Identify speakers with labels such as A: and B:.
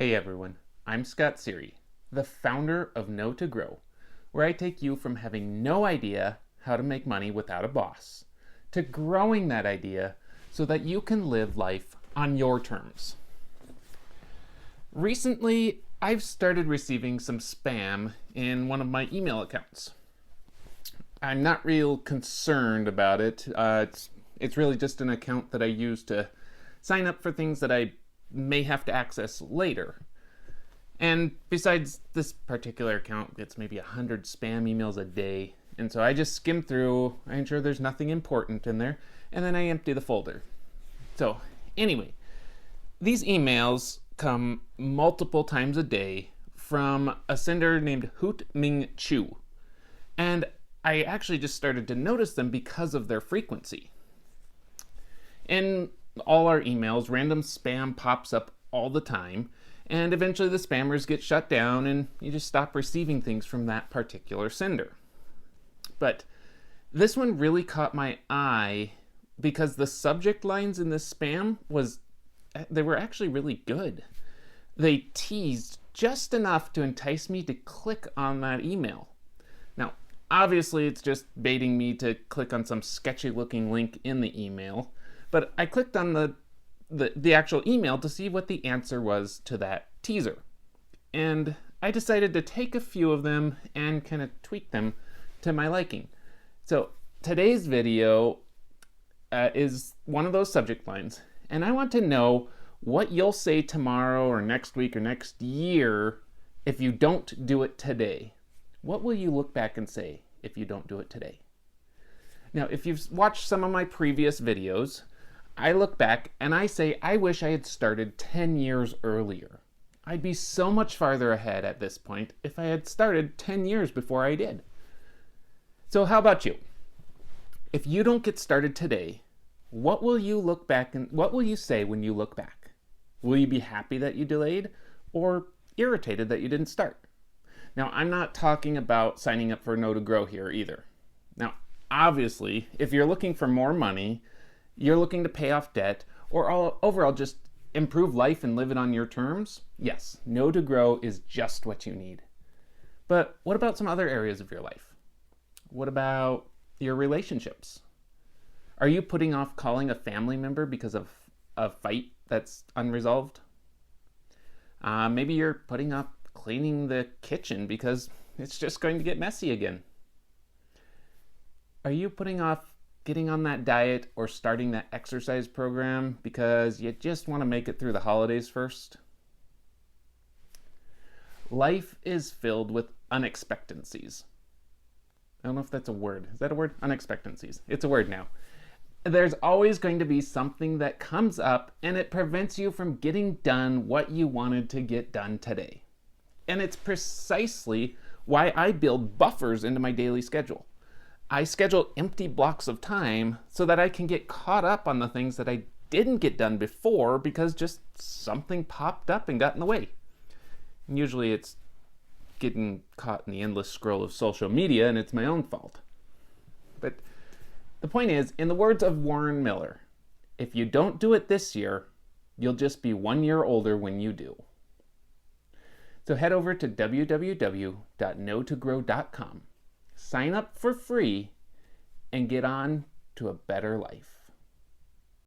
A: Hey everyone, I'm Scott Sery, the founder of Know to Grow, where I take you from having no idea how to make money without a boss to growing that idea so that you can live life on your terms. Recently, I've started receiving some spam in one of my email accounts. I'm not real concerned about it. It's really just an account that I use to sign up for things that I may have to access later. And besides, this particular account gets maybe 100 spam emails a day. And so I just skim through, I ensure there's nothing important in there, and then I empty the folder. So anyway, these emails come multiple times a day from a sender named Hoot Ming Chu. And I actually just started to notice them because of their frequency. In all our emails, random spam pops up all the time, and eventually the spammers get shut down and you just stop receiving things from that particular sender. But this one really caught my eye because the subject lines in this spam they were actually really good. They teased just enough to entice me to click on that email. Now, obviously it's just baiting me to click on some sketchy looking link in the email, but I clicked on the actual email to see what the answer was to that teaser. And I decided to take a few of them and kind of tweak them to my liking. So today's video is one of those subject lines, and I want to know what you'll say tomorrow or next week or next year if you don't do it today. What will you look back and say if you don't do it today? Now, if you've watched some of my previous videos, I look back and I say, I wish I had started 10 years earlier. I'd be so much farther ahead at this point if I had started 10 years before I did. So how about you? If you don't get started today, what will you look back and what will you say when you look back? Will you be happy that you delayed or irritated that you didn't start? Now, I'm not talking about signing up for Know to Grow here either. Now, obviously, if you're looking for more money, you're looking to pay off debt, or overall just improve life and live it on your terms, yes, Know to Grow is just what you need. But what about some other areas of your life? What about your relationships? Are you putting off calling a family member because of a fight that's unresolved? Maybe you're putting off cleaning the kitchen because it's just going to get messy again. Are you putting off getting on that diet or starting that exercise program because you just want to make it through the holidays first? Life is filled with unexpectancies. I don't know if that's a word. Is that a word? Unexpectancies. It's a word now. There's always going to be something that comes up and it prevents you from getting done what you wanted to get done today. And it's precisely why I build buffers into my daily schedule. I schedule empty blocks of time so that I can get caught up on the things that I didn't get done before because just something popped up and got in the way. And usually it's getting caught in the endless scroll of social media and it's my own fault. But the point is, in the words of Warren Miller, if you don't do it this year, you'll just be 1 year older when you do. So head over to www.knowtogrow.com. Sign up for free and get on to a better life.